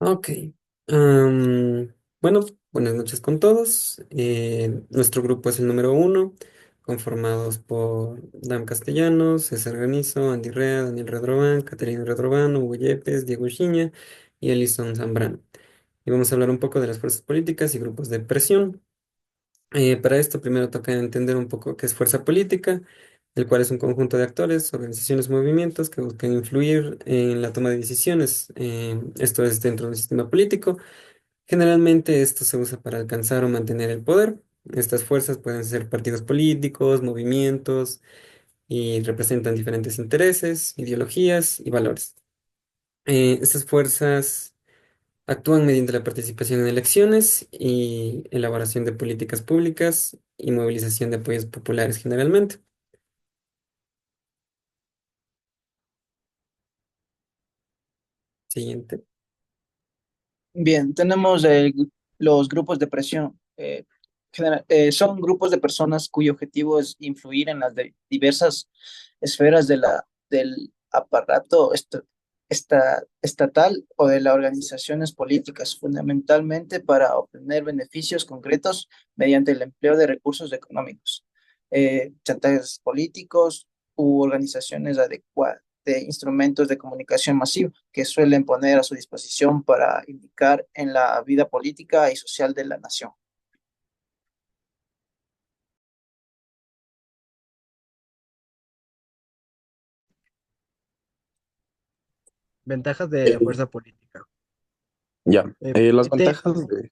Ok. Am, bueno, buenas noches con todos. Nuestro grupo es el número uno, conformados por Dam Castellanos, César Granizo, Andy Rea, Daniel Redroban, Caterina Redroban, Hugo Yepes, Diego Uchiña y Elison Zambrano. Y vamos a hablar un poco de las fuerzas políticas y grupos de presión. Para esto, primero toca entender un poco qué es fuerza política, el cual es un conjunto de actores, organizaciones, movimientos que buscan influir en la toma de decisiones. Esto es dentro del sistema político. Generalmente esto se usa para alcanzar o mantener el poder. Estas fuerzas pueden ser partidos políticos, movimientos y representan diferentes intereses, ideologías y valores. Estas fuerzas actúan mediante la participación en elecciones y elaboración de políticas públicas y movilización de apoyos populares generalmente. Siguiente. Bien, tenemos los grupos de presión. Son grupos de personas cuyo objetivo es influir en las diversas esferas del aparato estatal o de las organizaciones políticas, fundamentalmente para obtener beneficios concretos mediante el empleo de recursos económicos, chantajes políticos u organizaciones adecuadas de instrumentos de comunicación masiva que suelen poner a su disposición para indicar en la vida política y social de la nación. Ventajas de la Eh, fuerza política. ya, las Permite, ventajas de... Ay,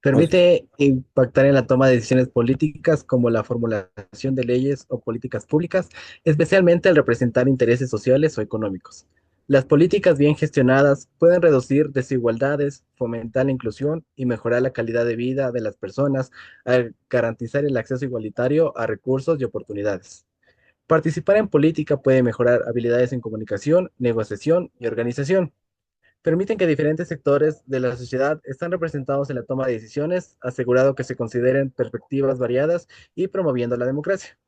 permite impactar en la toma de decisiones políticas como la formulación de leyes o políticas públicas, especialmente al representar intereses sociales o económicos. Las políticas bien gestionadas pueden reducir desigualdades, fomentar la inclusión y mejorar la calidad de vida de las personas al garantizar el acceso igualitario a recursos y oportunidades. Participar en política puede mejorar habilidades en comunicación, negociación y organización. Permiten que diferentes sectores de la sociedad están representados en la toma de decisiones, asegurado que se consideren perspectivas variadas y promoviendo la democracia.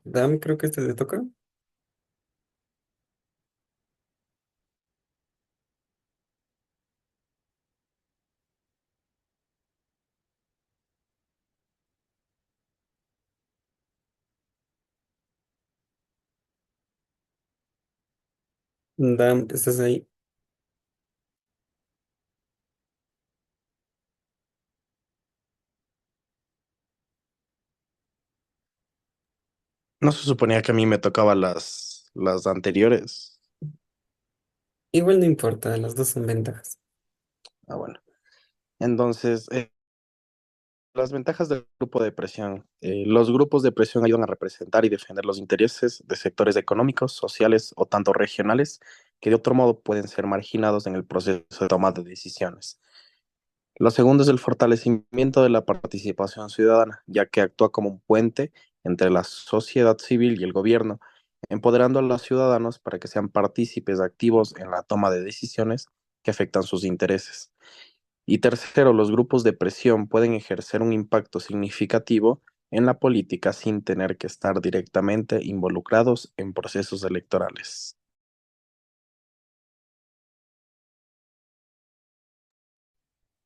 Dam, creo que este te toca. Dam, ¿estás ahí? no se suponía que a mí me tocaba las anteriores. Igual no importa, las dos son ventajas. Ah, bueno. Entonces, las ventajas del grupo de presión. Los grupos de presión ayudan a representar y defender los intereses de sectores económicos, sociales o tanto regionales que de otro modo pueden ser marginados en el proceso de toma de decisiones. Lo segundo es el fortalecimiento de la participación ciudadana, ya que actúa como un puente entre la sociedad civil y el gobierno, empoderando a los ciudadanos para que sean partícipes activos en la toma de decisiones que afectan sus intereses. Y tercero, los grupos de presión pueden ejercer un impacto significativo en la política sin tener que estar directamente involucrados en procesos electorales.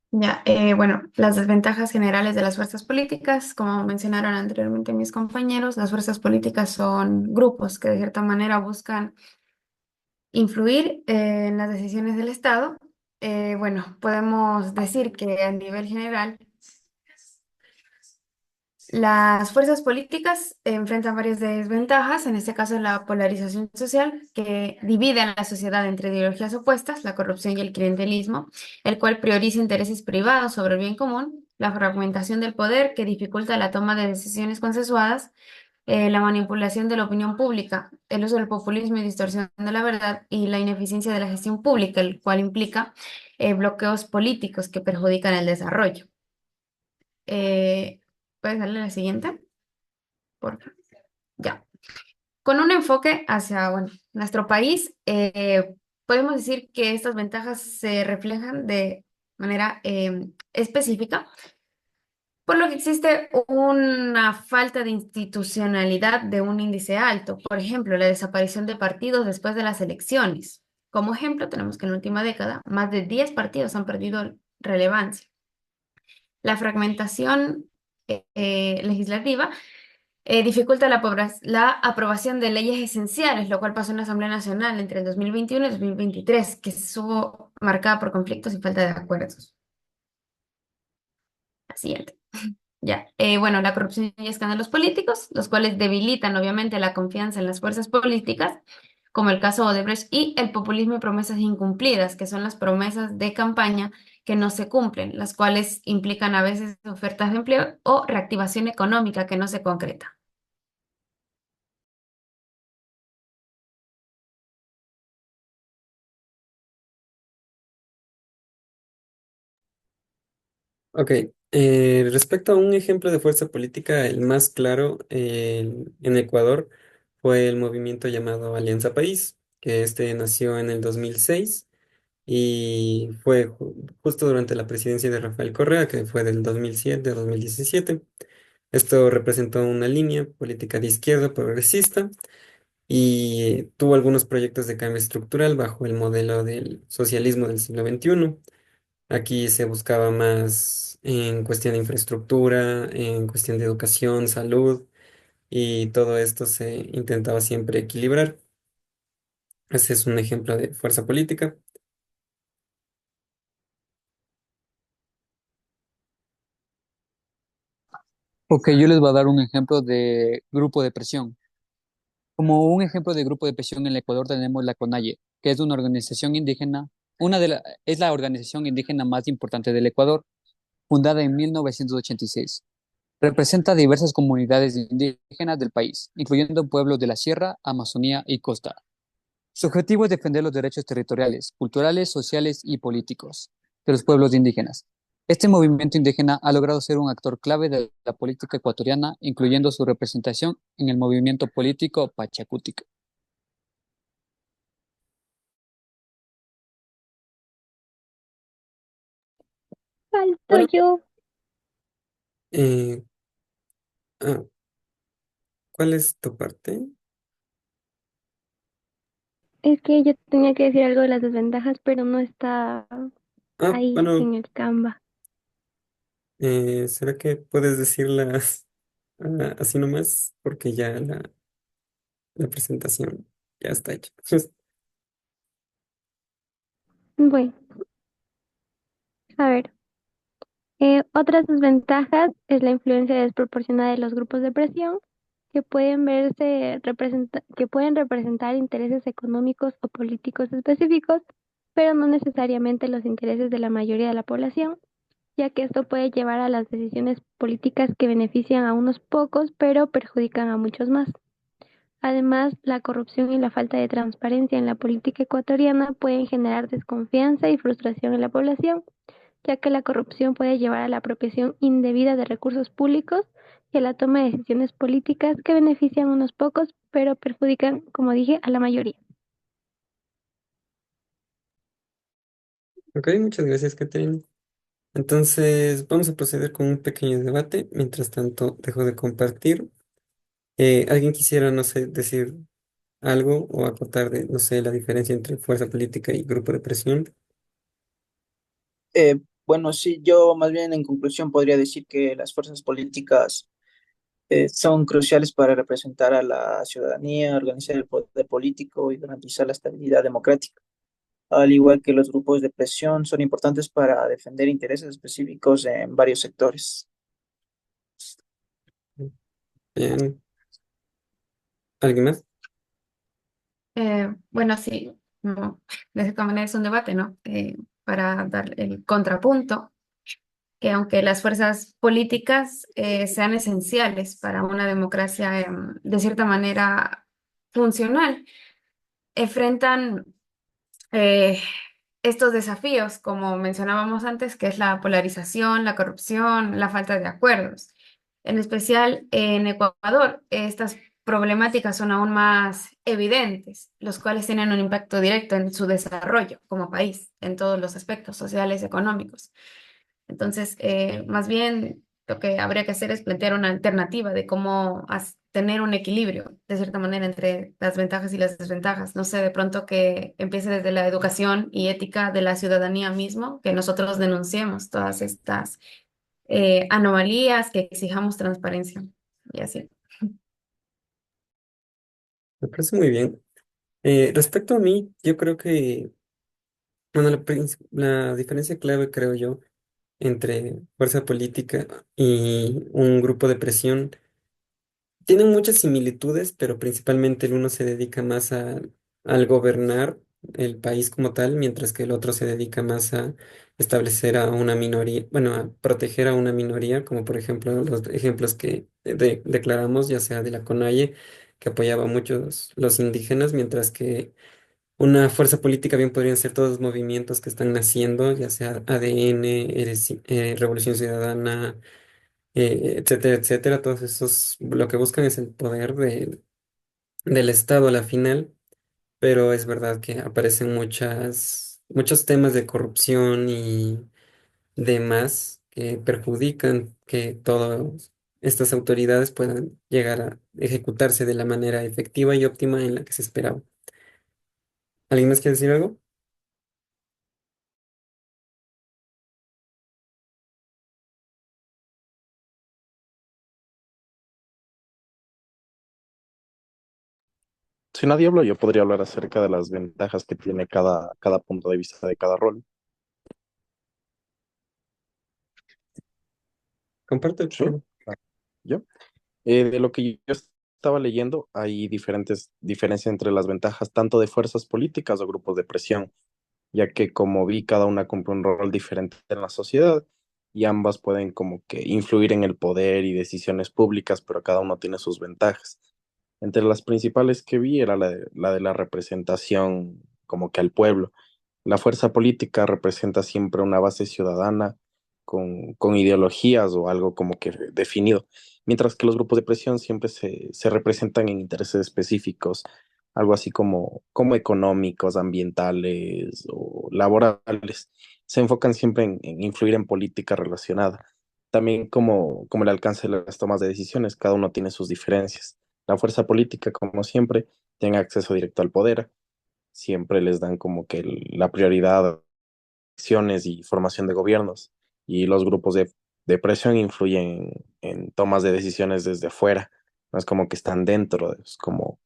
Ya, bueno, las desventajas generales de las fuerzas políticas, como mencionaron anteriormente mis compañeros, las fuerzas políticas son grupos que de cierta manera buscan influir en las decisiones del Estado. Bueno, podemos decir que a nivel general las fuerzas políticas enfrentan varias desventajas, en este caso la polarización social, que divide a la sociedad entre ideologías opuestas, la corrupción y el clientelismo, el cual prioriza intereses privados sobre el bien común, la fragmentación del poder, que dificulta la toma de decisiones consensuadas, la manipulación de la opinión pública, el uso del populismo y distorsión de la verdad y la ineficiencia de la gestión pública, el cual implica bloqueos políticos que perjudican el desarrollo. ¿Puedes darle la siguiente? Por favor. Ya. Con un enfoque hacia, bueno, nuestro país, podemos decir que estas ventajas se reflejan de manera específica, por lo que existe una falta de institucionalidad de un índice alto. Por ejemplo, la desaparición de partidos después de las elecciones. Como ejemplo, tenemos que en la última década, más de 10 partidos han perdido relevancia. La fragmentación legislativa dificulta la aprobación de leyes esenciales, lo cual pasó en la Asamblea Nacional entre el 2021 y el 2023, que estuvo marcada por conflictos y falta de acuerdos. La siguiente. Ya. Bueno, la corrupción y escándalos políticos, los cuales debilitan obviamente la confianza en las fuerzas políticas, como el caso Odebrecht, y el populismo y promesas incumplidas, que son las promesas de campaña que no se cumplen, las cuales implican a veces ofertas de empleo o reactivación económica que no se concreta. Ok, respecto a un ejemplo de fuerza política, el más claro en Ecuador fue el movimiento llamado Alianza País, que este nació en el 2006 y fue justo durante la presidencia de Rafael Correa, que fue del 2007 a 2017. Esto representó una línea política de izquierda progresista y tuvo algunos proyectos de cambio estructural bajo el modelo del socialismo del siglo XXI. Aquí se buscaba más en cuestión de infraestructura, en cuestión de educación, salud, y todo esto se intentaba siempre equilibrar. Ese es un ejemplo de fuerza política. Ok, yo les voy a dar un ejemplo de grupo de presión. Como un ejemplo de grupo de presión en el Ecuador tenemos la CONAIE, que es una organización indígena, es la organización indígena más importante del Ecuador, fundada en 1986. Representa diversas comunidades indígenas del país, incluyendo pueblos de la Sierra, Amazonía y Costa. Su objetivo es defender los derechos territoriales, culturales, sociales y políticos de los pueblos indígenas. Este movimiento indígena ha logrado ser un actor clave de la política ecuatoriana, incluyendo su representación en el movimiento político Pachacútic. Falto Bueno, yo. eh, ah, ¿cuál es tu parte? Es que yo tenía que decir algo de las desventajas, pero no está ahí Bueno, en el Canva. ¿será que puedes decirlas así nomás? Porque ya la presentación ya está hecha. Bueno, a ver. Otras desventajas es la influencia desproporcionada de los grupos de presión que pueden representar intereses económicos o políticos específicos, pero no necesariamente los intereses de la mayoría de la población, ya que esto puede llevar a las decisiones políticas que benefician a unos pocos, pero perjudican a muchos más. Además, la corrupción y la falta de transparencia en la política ecuatoriana pueden generar desconfianza y frustración en la población, ya que la corrupción puede llevar a la apropiación indebida de recursos públicos y a la toma de decisiones políticas que benefician a unos pocos, pero perjudican, como dije, a la mayoría. Ok, muchas gracias, Catherine. Entonces, vamos a proceder con un pequeño debate. Mientras tanto, dejo de compartir. ¿Alguien quisiera, no sé, decir algo o acotar de, no sé, la diferencia entre fuerza política y grupo de presión? Bueno, sí, yo más bien en conclusión podría decir que las fuerzas políticas son cruciales para representar a la ciudadanía, organizar el poder político y garantizar la estabilidad democrática. Al igual que los grupos de presión, son importantes para defender intereses específicos en varios sectores. Bien. ¿Alguien más? Bueno, sí, no, de cierta manera es un debate, ¿no? Para dar el contrapunto. que aunque las fuerzas políticas sean esenciales para una democracia de cierta manera funcional, enfrentan eh, estos desafíos, como mencionábamos antes, que es la polarización, la corrupción, la falta de acuerdos. En especial en Ecuador, estas problemáticas son aún más evidentes, los cuales tienen un impacto directo en su desarrollo como país, en todos los aspectos sociales, económicos. Entonces, más bien lo que habría que hacer es plantear una alternativa de cómo tener un equilibrio, de cierta manera, entre las ventajas y las desventajas. No sé, de pronto que empiece desde la educación y ética de la ciudadanía mismo, que nosotros denunciemos todas estas anomalías, que exijamos transparencia y así. Me parece muy bien. Respecto a mí, yo creo que, bueno, la diferencia clave, creo yo, entre fuerza política y un grupo de presión tienen muchas similitudes, pero principalmente el uno se dedica más al gobernar el país como tal, mientras que el otro se dedica más a establecer a una minoría, bueno, a proteger a una minoría, como por ejemplo los ejemplos que declaramos, ya sea de la CONAIE, que apoyaba a muchos los indígenas, mientras que una fuerza política bien podrían ser todos los movimientos que están naciendo, ya sea ADN, Revolución Ciudadana, etcétera, etcétera. Todos esos lo que buscan es el poder del Estado a la final, pero es verdad que aparecen muchos temas de corrupción y demás que perjudican que todas estas autoridades puedan llegar a ejecutarse de la manera efectiva y óptima en la que se esperaba. ¿Alguien más quiere decir algo? Si nadie habla, yo podría hablar acerca de las ventajas que tiene cada punto de vista de cada rol. Comparte, por ¿Sí? favor. Ah, ¿yo? De lo que yo estaba leyendo, hay diferentes diferencias entre las ventajas tanto de fuerzas políticas o grupos de presión, ya que como vi, cada una cumple un rol diferente en la sociedad y ambas pueden como que influir en el poder y decisiones públicas, pero cada uno tiene sus ventajas. Entre las principales que vi era la de la representación como que al pueblo. La fuerza política representa siempre una base ciudadana con ideologías o algo como que definido, mientras que los grupos de presión siempre se representan en intereses específicos, algo así como económicos, ambientales o laborales. Se enfocan siempre en influir en política relacionada. También como el alcance de las tomas de decisiones, cada uno tiene sus diferencias. La fuerza política, como siempre, tiene acceso directo al poder, siempre les dan como que la prioridad a elecciones y formación de gobiernos, y los grupos de presión influyen en tomas de decisiones desde afuera, no es como que están dentro, es como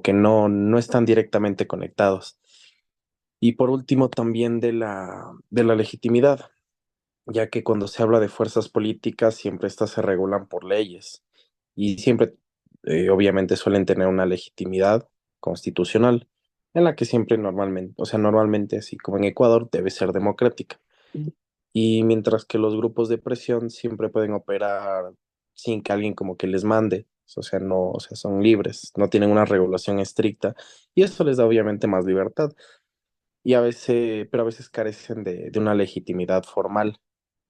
que no están directamente conectados. Y por último, también de la legitimidad, ya que cuando se habla de fuerzas políticas, siempre estas se regulan por leyes y siempre, obviamente, suelen tener una legitimidad constitucional, en la que siempre normalmente, o sea, normalmente, así como en Ecuador, debe ser democrática. Y mientras que los grupos de presión siempre pueden operar sin que alguien como que les mande, o sea, no, o sea, son libres, no tienen una regulación estricta, y eso les da obviamente más libertad, y a veces, pero a veces carecen de una legitimidad formal,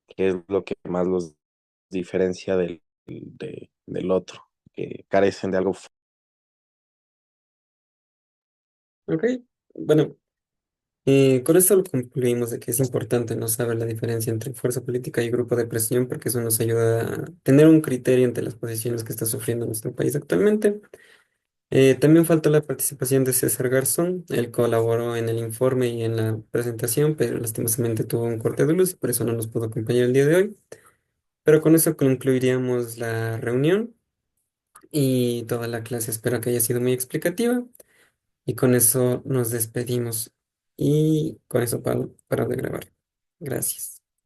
que es lo que más los diferencia del otro, que carecen de algo. Ok, bueno, con esto lo concluimos de que es importante no saber la diferencia entre fuerza política y grupo de presión, porque eso nos ayuda a tener un criterio entre las posiciones que está sufriendo nuestro país actualmente. También faltó la participación de César Garzón. Él colaboró en el informe y en la presentación, pero lastimosamente tuvo un corte de luz y por eso no nos pudo acompañar el día de hoy. Pero con eso concluiríamos la reunión y toda la clase. Espero que haya sido muy explicativa y con eso nos despedimos y con eso paro de grabar. Gracias.